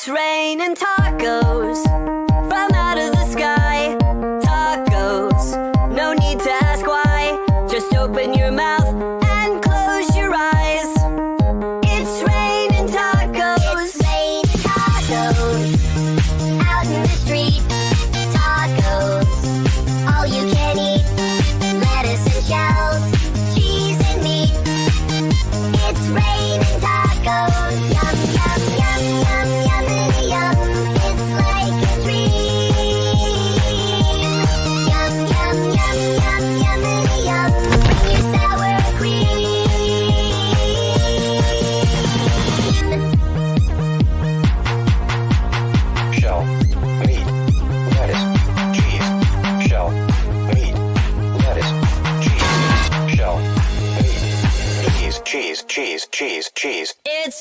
It's raining tacos from out of the sky. Tacos, no need to ask why. Just open your mouth and close your eyes. It's raining tacos. It's raining tacos out in the street. Tacos, all you can eat. Lettuce and shells, cheese and meat. It's raining tacos.